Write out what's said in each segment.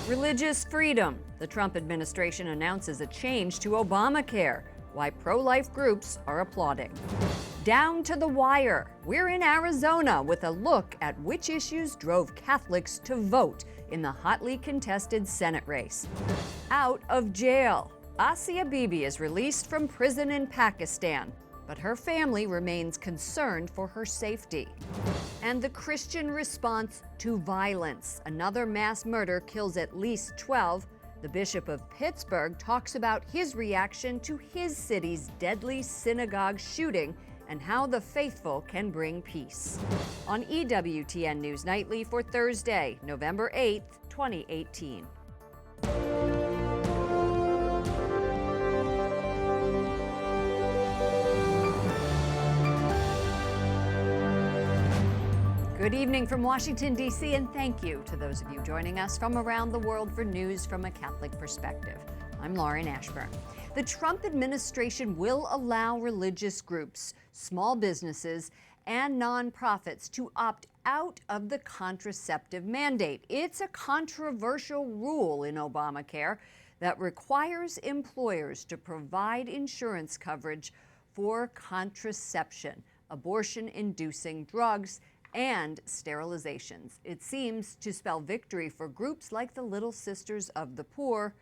Religious freedom. The Trump administration announces a change to Obamacare. Why pro-life groups are applauding. Down to the wire. We're in Arizona with a look at which issues drove Catholics to vote in the hotly contested Senate race. Out of jail. Asia Bibi is released from prison in Pakistan, but her family remains concerned for her safety. And the Christian response to violence. Another mass murder kills at least 12. The Bishop of Pittsburgh talks about his reaction to his city's deadly synagogue shooting and how the faithful can bring peace. On EWTN News Nightly for Thursday, November 8th, 2018. Good evening from Washington, D.C., and thank you to those of you joining us from around the world for news from a Catholic perspective. I'm Lauren Ashburn. The Trump administration will allow religious groups, small businesses, and nonprofits to opt out of the contraceptive mandate. It's a controversial rule in Obamacare that requires employers to provide insurance coverage for contraception, abortion-inducing drugs, and sterilizations. It seems to spell victory for groups like the Little Sisters of the Poor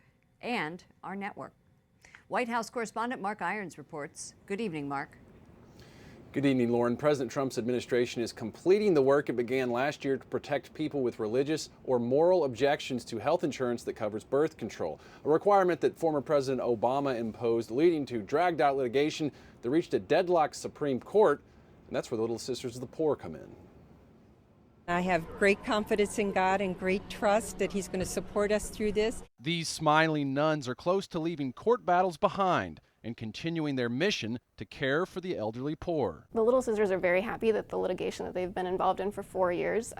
and our network. White House correspondent Mark Irons reports. Good evening, Mark. Good evening, Lauren. President Trump's administration is completing the work it began last year to protect people with religious or moral objections to health insurance that covers birth control, a requirement that former President Obama imposed, leading to dragged-out litigation that reached a deadlocked Supreme Court, and that's where the Little Sisters of the Poor come in. I have great confidence in God and great trust that He's going to support us through this. These smiling nuns are close to leaving court battles behind and continuing their mission to care for the elderly poor. The Little Sisters are very happy that the litigation that they've been involved in for 4 years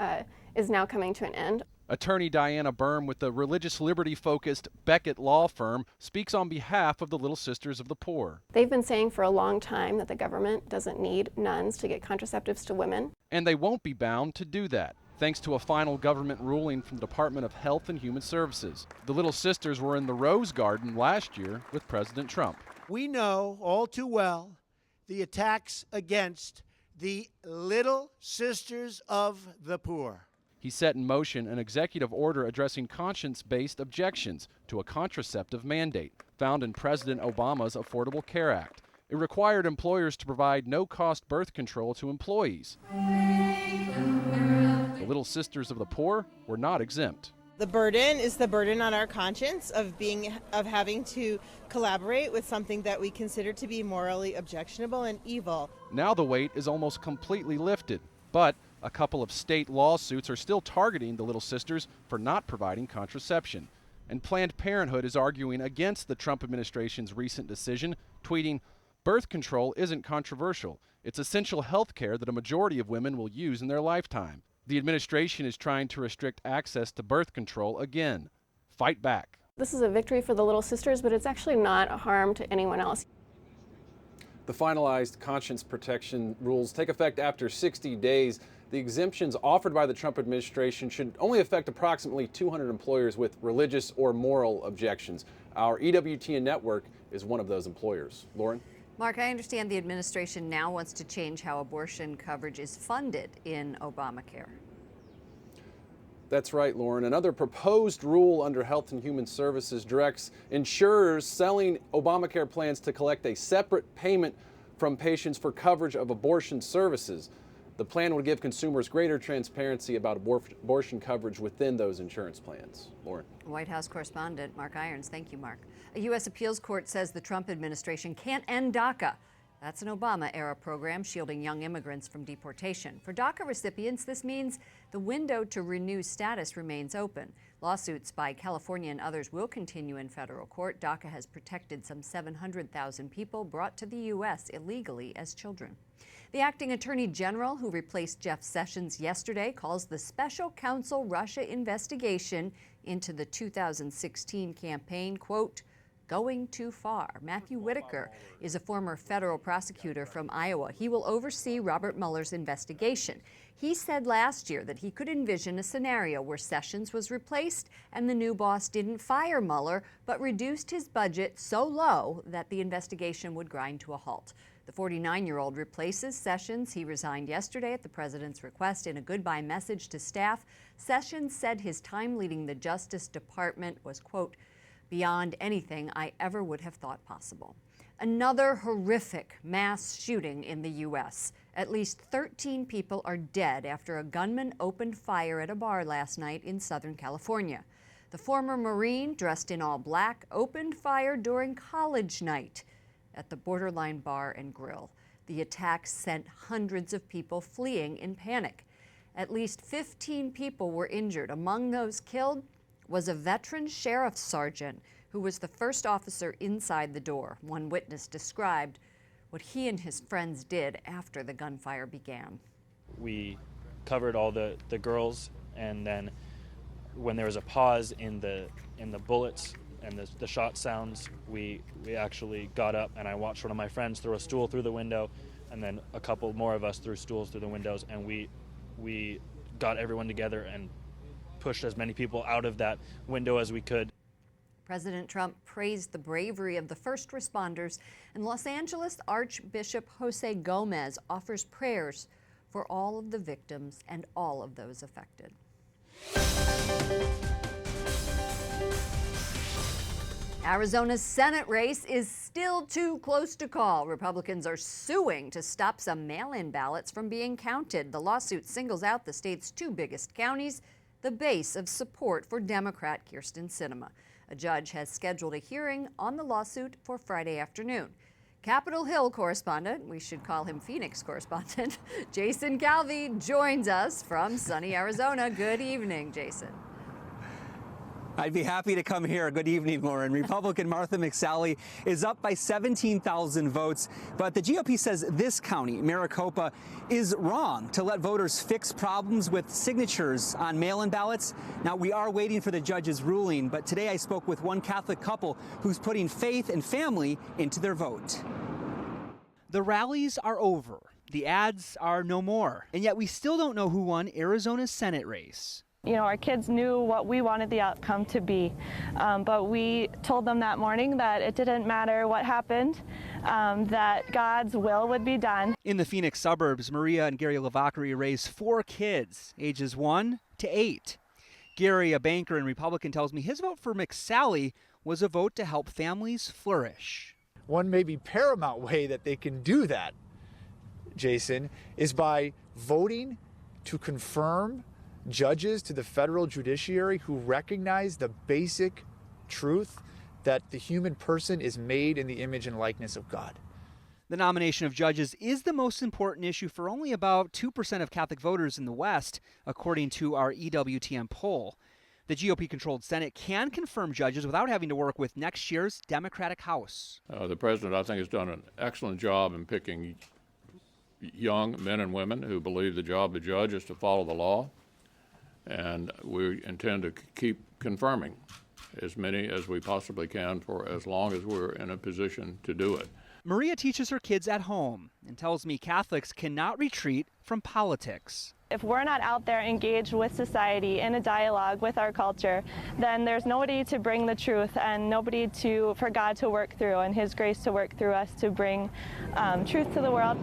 is now coming to an end. Attorney Diana Berm with the religious liberty-focused Beckett Law Firm speaks on behalf of the Little Sisters of the Poor. They've been saying for a long time that the government doesn't need nuns to get contraceptives to women. And they won't be bound to do that, thanks to a final government ruling from the Department of Health and Human Services. The Little Sisters were in the Rose Garden last year with President Trump. We know all too well the attacks against the Little Sisters of the Poor. He set in motion an executive order addressing conscience-based objections to a contraceptive mandate found in President Obama's Affordable Care Act. It required employers to provide no-cost birth control to employees. The Little Sisters of the Poor were not exempt. The burden is the burden on our conscience of having to collaborate with something that we consider to be morally objectionable and evil. Now the weight is almost completely lifted, but a couple of state lawsuits are still targeting the Little Sisters for not providing contraception. And Planned Parenthood is arguing against the Trump administration's recent decision, tweeting, "Birth control isn't controversial. It's essential health care that a majority of women will use in their lifetime." The administration is trying to restrict access to birth control again. Fight back. This is a victory for the Little Sisters, but it's actually not a harm to anyone else. The finalized conscience protection rules take effect after 60 days. The exemptions offered by the Trump administration should only affect approximately 200 employers with religious or moral objections. Our EWTN network is one of those employers. Lauren? Mark, I understand the administration now wants to change how abortion coverage is funded in Obamacare. That's right, Lauren. Another proposed rule under Health and Human Services directs insurers selling Obamacare plans to collect a separate payment from patients for coverage of abortion services. The plan would give consumers greater transparency about abortion coverage within those insurance plans. Lauren. White House correspondent Mark Irons. Thank you, Mark. A U.S. appeals court says the Trump administration can't end DACA. That's an Obama-era program shielding young immigrants from deportation. For DACA recipients, this means the window to renew status remains open. Lawsuits by California and others will continue in federal court. DACA has protected some 700,000 people brought to the U.S. illegally as children. The acting attorney general, who replaced Jeff Sessions yesterday, calls the special counsel Russia investigation into the 2016 campaign, quote, going too far. Matthew Whitaker is a former federal prosecutor from Iowa. He will oversee Robert Mueller's investigation. He said last year that he could envision a scenario where Sessions was replaced and the new boss didn't fire Mueller, but reduced his budget so low that the investigation would grind to a halt. The 49-year-old replaces Sessions. He resigned yesterday at the president's request in a goodbye message to staff. Sessions said his time leading the Justice Department was, quote, beyond anything I ever would have thought possible. Another horrific mass shooting in the U.S. At least 13 people are dead after a gunman opened fire at a bar last night in Southern California. The former Marine, dressed in all black, opened fire during college night at the Borderline Bar and Grill. The attack sent hundreds of people fleeing in panic. At least 15 people were injured. Among those killed was a veteran sheriff's sergeant who was the first officer inside the door. One witness described what he and his friends did after the gunfire began. We covered all the girls, and then when there was a pause in the bullets and the shot sounds, we actually got up, and I watched one of my friends throw a stool through the window, and then a couple more of us threw stools through the windows, and we got everyone together and pushed as many people out of that window as we could. President Trump praised the bravery of the first responders, and Los Angeles Archbishop Jose Gomez offers prayers for all of the victims and all of those affected. Arizona's Senate race is still too close to call. Republicans are suing to stop some mail-in ballots from being counted. The lawsuit singles out the state's two biggest counties, the base of support for Democrat Kyrsten Sinema. A judge has scheduled a hearing on the lawsuit for Friday afternoon. Capitol Hill correspondent, we should call him Phoenix correspondent, Jason Calvi joins us from sunny Arizona. Good evening, Jason. I'd be happy to come here. Good evening, Lauren. Republican Martha McSally is up by 17,000 votes, but the GOP says this county, Maricopa, is wrong to let voters fix problems with signatures on mail-in ballots. Now, we are waiting for the judge's ruling, but today I spoke with one Catholic couple who's putting faith and family into their vote. The rallies are over. The ads are no more. And yet we still don't know who won Arizona's Senate race. You know, our kids knew what we wanted the outcome to be, but we told them that morning that it didn't matter what happened, that God's will would be done. In the Phoenix suburbs, Maria and Gary Lavacari raised 4 kids, ages 1 to 8. Gary, a banker and Republican, tells me his vote for McSally was a vote to help families flourish. One maybe paramount way that they can do that, Jason, is by voting to confirm judges to the federal judiciary who recognize the basic truth that the human person is made in the image and likeness of God. The nomination of judges is the most important issue for only about 2% of Catholic voters in the West, according to our EWTN poll. The GOP-controlled Senate can confirm judges without having to work with next year's Democratic House. The president, I think, has done an excellent job in picking young men and women who believe the job of the judge is to follow the law. And we intend to keep confirming as many as we possibly can for as long as we're in a position to do it. Maria teaches her kids at home and tells me Catholics cannot retreat from politics. If we're not out there engaged with society in a dialogue with our culture, then there's nobody to bring the truth and nobody for God to work through and His grace to work through us to bring truth to the world.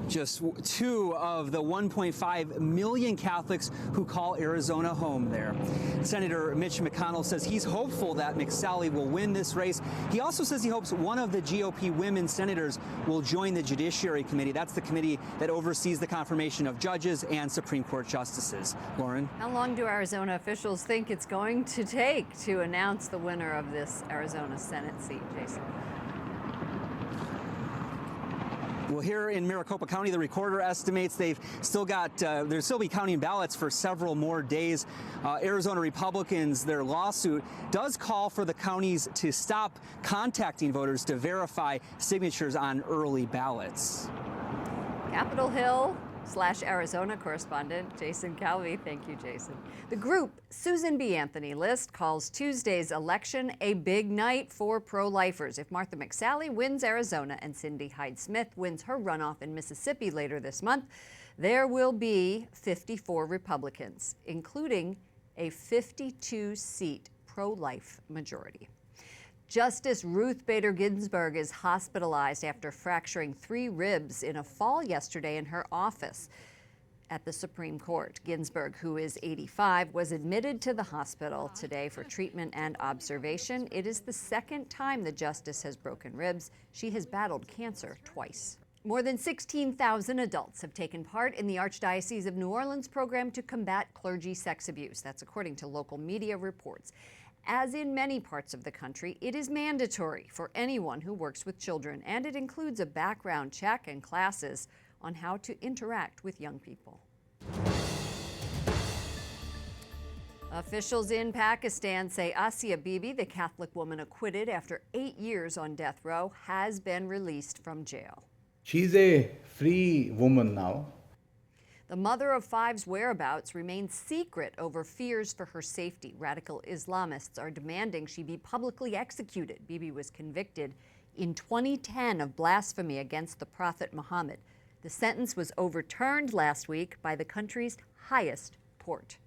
Just 2 of the 1.5 million Catholics who call Arizona home there. Senator Mitch McConnell says he's hopeful that McSally will win this race. He also says he hopes one of the GOP women senators will join the Judiciary Committee. That's the committee that oversees the confirmation of judges and Supreme Court justices. Lauren? How long do Arizona officials think it's going to take to announce the winner of this Arizona Senate seat, Jason? Well, here in Maricopa County, the recorder estimates they'll still be counting ballots for several more days. Arizona Republicans, their lawsuit does call for the counties to stop contacting voters to verify signatures on early ballots. Capitol Hill Arizona correspondent Jason Calvi. Thank you, Jason. The group Susan B. Anthony List calls Tuesday's election a big night for pro-lifers. If Martha McSally wins Arizona and Cindy Hyde-Smith wins her runoff in Mississippi later this month, there will be 54 Republicans, including a 52-seat pro-life majority. Justice Ruth Bader Ginsburg is hospitalized after fracturing 3 ribs in a fall yesterday in her office at the Supreme Court. Ginsburg, who is 85, was admitted to the hospital today for treatment and observation. It is the second time the justice has broken ribs. She has battled cancer twice. More than 16,000 adults have taken part in the Archdiocese of New Orleans program to combat clergy sex abuse. That's according to local media reports. As in many parts of the country, it is mandatory for anyone who works with children, and it includes a background check and classes on how to interact with young people. Officials in Pakistan say Asia Bibi, the Catholic woman acquitted after 8 years on death row, has been released from jail. She's a free woman now. The mother of 5's whereabouts remains secret over fears for her safety. Radical Islamists are demanding she be publicly executed. Bibi was convicted in 2010 of blasphemy against the Prophet Muhammad. The sentence was overturned last week by the country's highest court.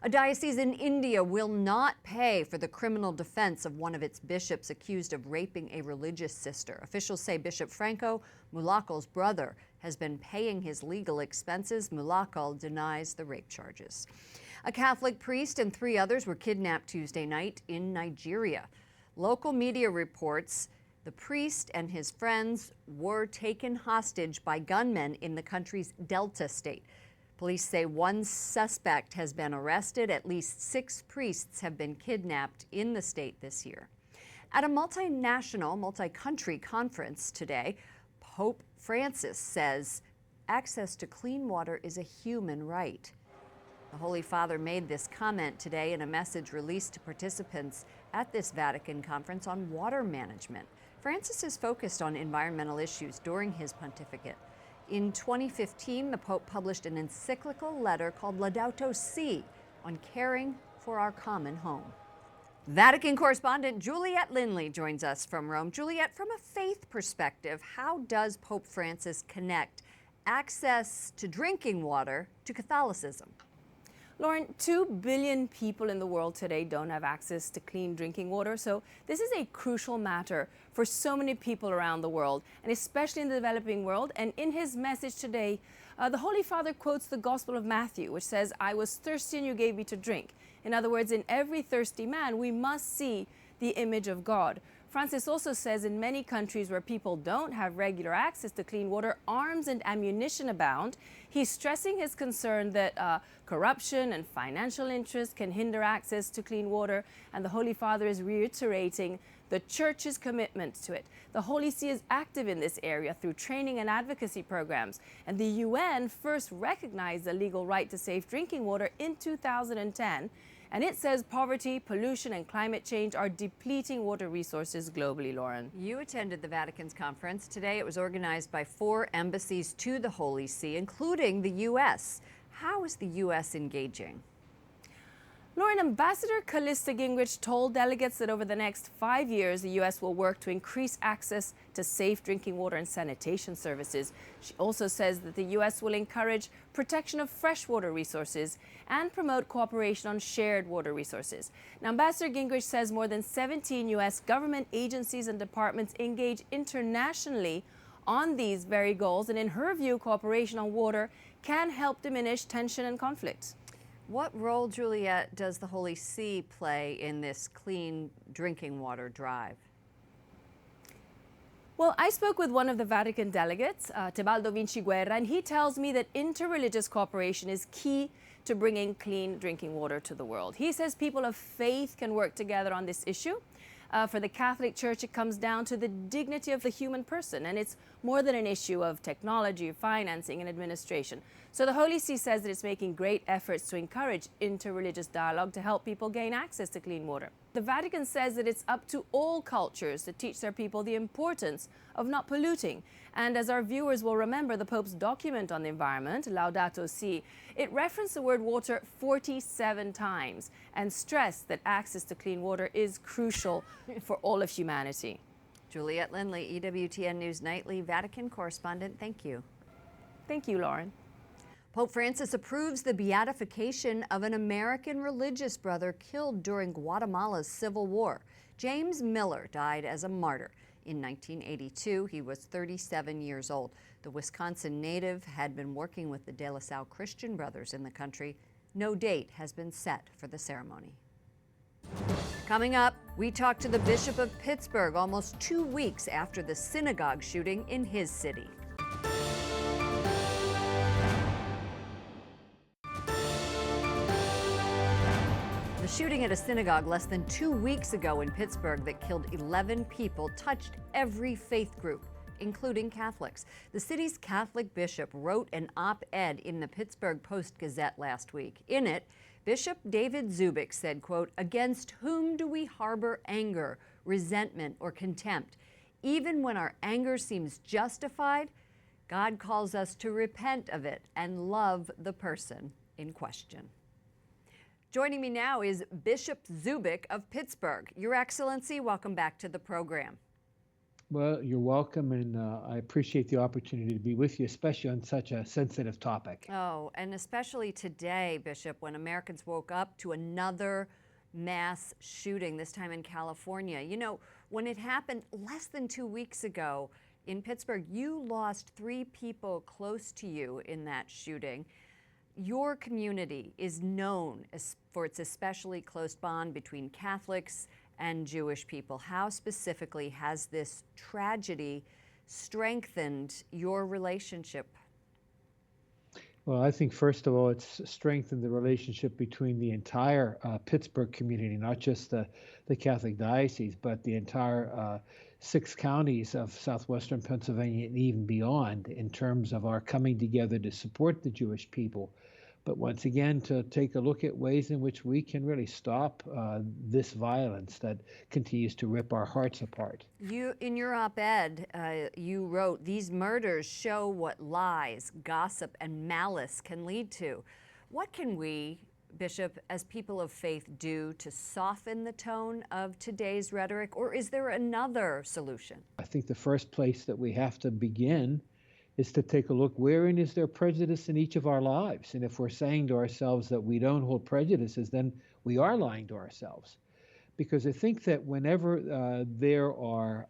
A diocese in India will not pay for the criminal defense of one of its bishops accused of raping a religious sister. Officials say Bishop Franco Mulacal's brother has been paying his legal expenses. Mulacal denies the rape charges. A Catholic priest and 3 others were kidnapped Tuesday night in Nigeria. Local media reports the priest and his friends were taken hostage by gunmen in the country's Delta state. Police say 1 suspect has been arrested. At least 6 priests have been kidnapped in the state this year. At a multinational, multi-country conference today, Pope Francis says access to clean water is a human right. The Holy Father made this comment today in a message released to participants at this Vatican conference on water management. Francis is focused on environmental issues during his pontificate. In 2015, the Pope published an encyclical letter called Laudato Si on caring for our common home. Vatican correspondent Juliette Lindley joins us from Rome. Juliette, from a faith perspective, how does Pope Francis connect access to drinking water to Catholicism? Lauren, 2 billion people in the world today don't have access to clean drinking water, so this is a crucial matter for so many people around the world, and especially in the developing world. And in his message today, the Holy Father quotes the Gospel of Matthew, which says, "I was thirsty and you gave me to drink." In other words, in every thirsty man, we must see the image of God. Francis also says in many countries where people don't have regular access to clean water, arms and ammunition abound. He's stressing his concern that corruption and financial interests can hinder access to clean water, and the Holy Father is reiterating the Church's commitment to it. The Holy See is active in this area through training and advocacy programs, and the UN first recognized the legal right to safe drinking water in 2010. And it says poverty, pollution, and climate change are depleting water resources globally, Lauren. You attended the Vatican's conference. Today it was organized by 4 embassies to the Holy See, including the U.S. How is the U.S. engaging? Lauren, Ambassador Callista Gingrich told delegates that over the next 5 years, the U.S. will work to increase access to safe drinking water and sanitation services. She also says that the U.S. will encourage protection of freshwater resources and promote cooperation on shared water resources. Now, Ambassador Gingrich says more than 17 U.S. government agencies and departments engage internationally on these very goals, and in her view, cooperation on water can help diminish tension and conflict. What role, Juliette, does the Holy See play in this clean drinking water drive? Well, I spoke with one of the Vatican delegates, Tebaldo Vinci Guerra, and he tells me that interreligious cooperation is key to bringing clean drinking water to the world. He says people of faith can work together on this issue. For the Catholic Church, it comes down to the dignity of the human person, and it's more than an issue of technology, financing, and administration. So the Holy See says that it's making great efforts to encourage interreligious dialogue to help people gain access to clean water. The Vatican says that it's up to all cultures to teach their people the importance of not polluting. And as our viewers will remember, the Pope's document on the environment, Laudato Si, it referenced the word water 47 times and stressed that access to clean water is crucial for all of humanity. Juliette Lindley, EWTN News Nightly, Vatican correspondent, thank you. Thank you, Lauren. Pope Francis approves the beatification of an American religious brother killed during Guatemala's civil war. James Miller died as a martyr. In 1982, he was 37 years old. The Wisconsin native had been working with the De La Salle Christian Brothers in the country. No date has been set for the ceremony. Coming up, we talk to the Bishop of Pittsburgh almost 2 weeks after the synagogue shooting in his city. The shooting at a synagogue less than 2 weeks ago in Pittsburgh that killed 11 people touched every faith group, including Catholics. The city's Catholic bishop wrote an op-ed in the Pittsburgh Post-Gazette last week. In it, Bishop David Zubik said, quote, "Against whom do we harbor anger, resentment, or contempt? Even when our anger seems justified, God calls us to repent of it and love the person in question." Joining me now is Bishop Zubik of Pittsburgh. Your Excellency, welcome back to the program. Well, you're welcome, and I appreciate the opportunity to be with you, especially on such a sensitive topic. Oh, and especially today, Bishop, when Americans woke up to another mass shooting, this time in California. You know, when it happened less than 2 weeks ago in Pittsburgh, you lost 3 people close to you in that shooting. Your community is known for its especially close bond between Catholics and Jewish people. How specifically has this tragedy strengthened your relationship? Well, I think first of all, it's strengthened the relationship between the entire Pittsburgh community, not just the Catholic diocese, but the entire 6 counties of southwestern Pennsylvania and even beyond, in terms of our coming together to support the Jewish people. But once again, to take a look at ways in which we can really stop this violence that continues to rip our hearts apart. You, in your op-ed, you wrote, "These murders show what lies, gossip, and malice can lead to." What can we, Bishop, as people of faith, do to soften the tone of today's rhetoric, or is there another solution? I think the first place that we have to begin is to take a look, wherein is there prejudice in each of our lives? And if we're saying to ourselves that we don't hold prejudices, then we are lying to ourselves. Because I think that whenever there are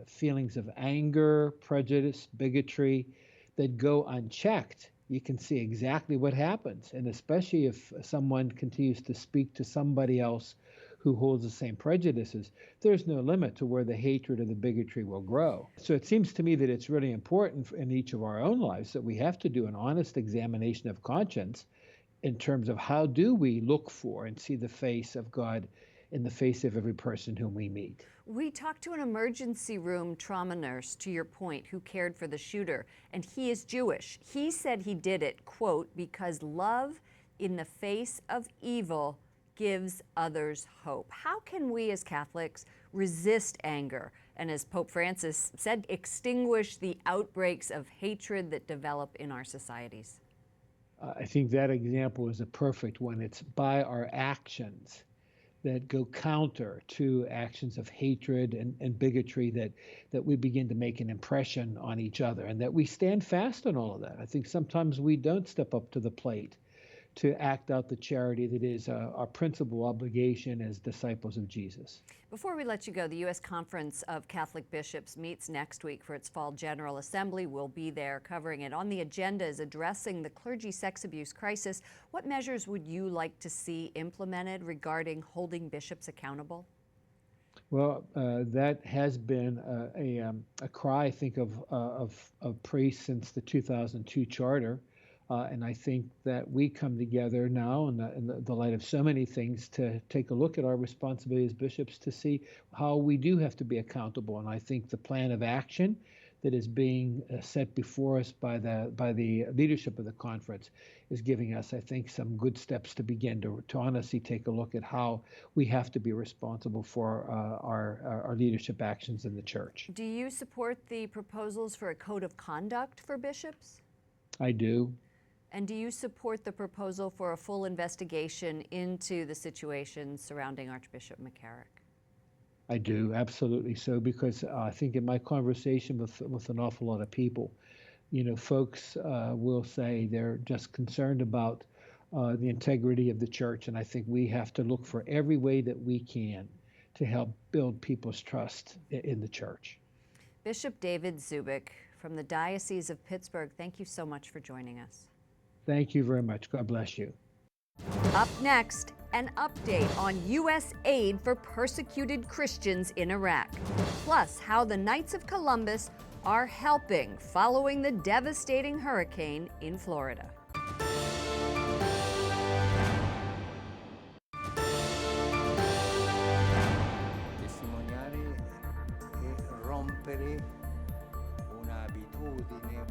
feelings of anger, prejudice, bigotry that go unchecked, you can see exactly what happens. And especially if someone continues to speak to somebody else who holds the same prejudices, there's no limit to where the hatred or the bigotry will grow. So it seems to me that it's really important in each of our own lives that we have to do an honest examination of conscience in terms of how do we look for and see the face of God in the face of every person whom we meet. We talked to an emergency room trauma nurse, to your point, who cared for the shooter, and he is Jewish. He said he did it, quote, "because love in the face of evil gives others hope." How can we as Catholics resist anger and, as Pope Francis said, extinguish the outbreaks of hatred that develop in our societies? I think that example is a perfect one. It's by our actions that go counter to actions of hatred and bigotry that we begin to make an impression on each other, and that we stand fast on all of that. I think sometimes we don't step up to the plate to act out the charity that is our principal obligation as disciples of Jesus. Before we let you go, the U.S. Conference of Catholic Bishops meets next week for its fall General Assembly. We'll be there covering it. On the agenda is addressing the clergy sex abuse crisis. What measures would you like to see implemented regarding holding bishops accountable? Well, that has been a cry, I think, of priests since the 2002 charter. And I think that we come together now in the light of so many things to take a look at our responsibility as bishops to see how we do have to be accountable. And I think the plan of action that is being set before us by the leadership of the conference is giving us, I think, some good steps to begin to honestly take a look at how we have to be responsible for our leadership actions in the church. Do you support the proposals for a code of conduct for bishops? I do. And do you support the proposal for a full investigation into the situation surrounding Archbishop McCarrick? I do, absolutely so, because I think in my conversation with an awful lot of people, you know, folks will say they're just concerned about the integrity of the church, and I think we have to look for every way that we can to help build people's trust in the church. Bishop David Zubik from the Diocese of Pittsburgh, thank you so much for joining us. Thank you very much. God bless you. Up next, an update on U.S. aid for persecuted Christians in Iraq, plus how the Knights of Columbus are helping following the devastating hurricane in Florida. Testimoniare e rompere un'abitudine.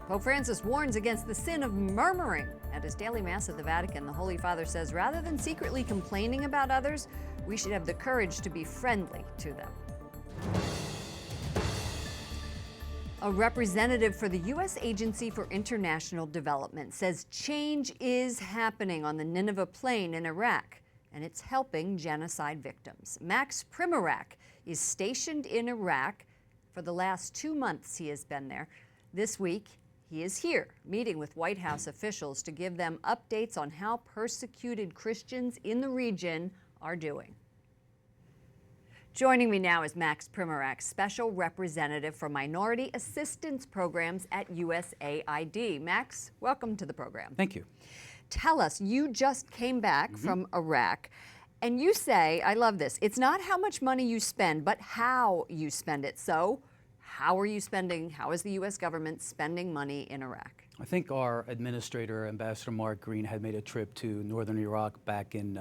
Pope Francis warns against the sin of murmuring. At his daily Mass at the Vatican, the Holy Father says rather than secretly complaining about others, we should have the courage to be friendly to them. A representative for the U.S. Agency for International Development says change is happening on the Nineveh Plain in Iraq, and it's helping genocide victims. Max Primmer is stationed in Iraq. For the last 2 months he has been there. This week, he is here, meeting with White House officials to give them updates on how persecuted Christians in the region are doing. Joining me now is Max Primmer, Special Representative for Minority Assistance Programs at USAID. Max, welcome to the program. Thank you. Tell us, you just came back from Iraq, and you say, I love this, it's not how much money you spend, but how you spend it. So, how are you spending, how is the U.S. government spending money in Iraq? I think our administrator, Ambassador Mark Green, had made a trip to northern Iraq back in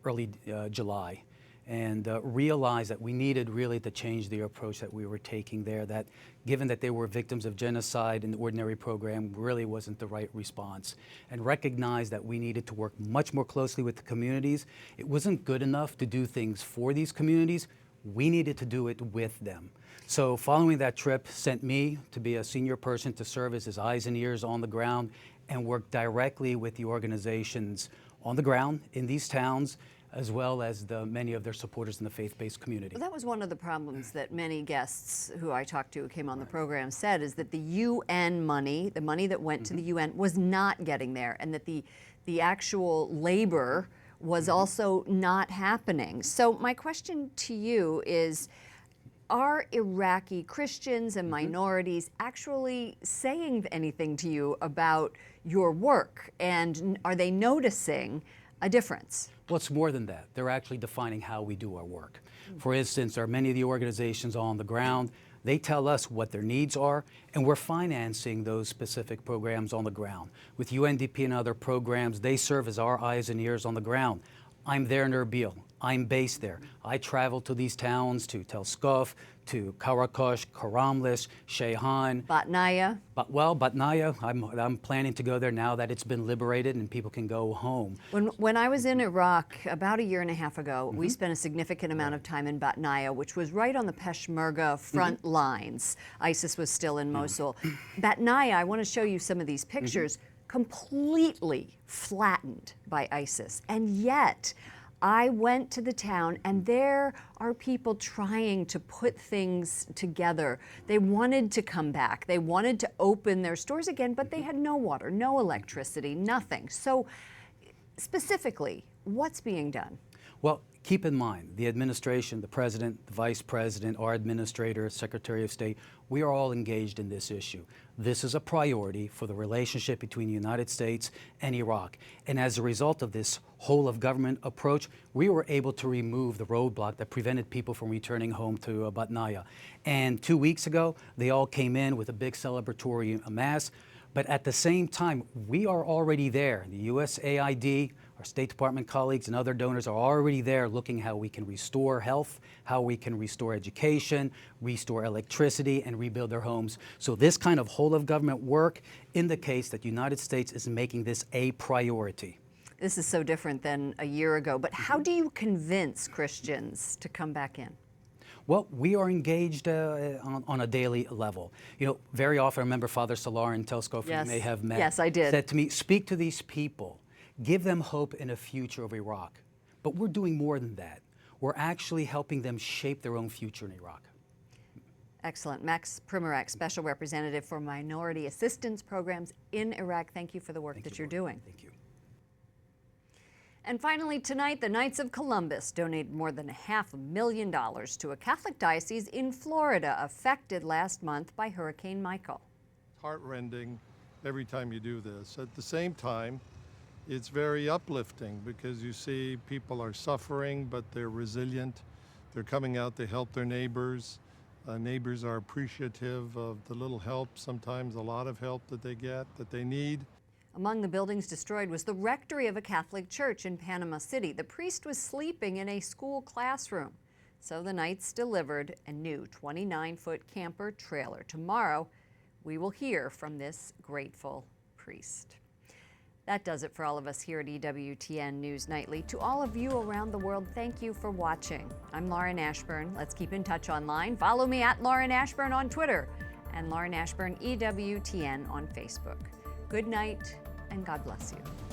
early July and realized that we needed really to change the approach that we were taking there, that given that they were victims of genocide in the ordinary program really wasn't the right response, and recognized that we needed to work much more closely with the communities. It wasn't good enough to do things for these communities. We needed to do it with them. So following that trip sent me to be a senior person to serve as his eyes and ears on the ground and work directly with the organizations on the ground in these towns, as well as many of their supporters in the faith-based community. Well, that was one of the problems that many guests who I talked to who came on the program said, is that the UN money, the money that went to the UN, was not getting there, and that the actual labor was also not happening. So my question to you is, are Iraqi Christians and minorities actually saying anything to you about your work? And are they noticing a difference? Well, it's more than that. They're actually defining how we do our work. For instance, many of the organizations on the ground, they tell us what their needs are, and we're financing those specific programs on the ground. With UNDP and other programs, they serve as our eyes and ears on the ground. I'm there in Erbil. I'm based there. I travel to these towns, to Tel Skuf, to Karakosh, Karamlis, Shehan. Batnaya? Batnaya, I'm planning to go there now that it's been liberated and people can go home. When I was in Iraq about 1.5 years ago, we spent a significant amount of time in Batnaya, which was right on the Peshmerga front lines. ISIS was still in Mosul. Batnaya, I want to show you some of these pictures, completely flattened by ISIS. And yet, I went to the town, and there are people trying to put things together. They wanted to come back. They wanted to open their stores again, but they had no water, no electricity, nothing. So specifically, what's being done? Well, keep in mind, the administration, the president, the vice president, our administrator, secretary of state, we are all engaged in this issue. This is a priority for the relationship between the United States and Iraq. And as a result of this whole of government approach, we were able to remove the roadblock that prevented people from returning home to Batnaya. And 2 weeks ago, they all came in with a big celebratory mass. But at the same time, we are already there. The USAID, Our State Department colleagues and other donors are already there looking how we can restore health, how we can restore education, restore electricity, and rebuild their homes. So this kind of whole of government work indicates that the United States is making this a priority. This is so different than a year ago, but how do you convince Christians to come back in? Well, we are engaged on a daily level. You know, very often I remember Father Salar in Telescope, you may have met. Yes, I did. Said to me, speak to these people. Give them hope in a future of Iraq. But we're doing more than that. We're actually helping them shape their own future in Iraq. Excellent. Max Primmer, Special Representative for Minority Assistance Programs in Iraq. Thank you for the work that you're doing. Thank you. And finally, tonight, the Knights of Columbus donated more than $500,000 to a Catholic diocese in Florida affected last month by Hurricane Michael. It's heartrending every time you do this. At the same time, it's very uplifting because you see people are suffering, but they're resilient. They're coming out to help their neighbors. Neighbors are appreciative of the little help, sometimes a lot of help that they get, that they need. Among the buildings destroyed was the rectory of a Catholic church in Panama City. The priest was sleeping in a school classroom. So the Knights delivered a new 29-foot camper trailer. Tomorrow, we will hear from this grateful priest. That does it for all of us here at EWTN News Nightly. To all of you around the world, thank you for watching. I'm Lauren Ashburn. Let's keep in touch online. Follow me at Lauren Ashburn on Twitter and Lauren Ashburn EWTN on Facebook. Good night and God bless you.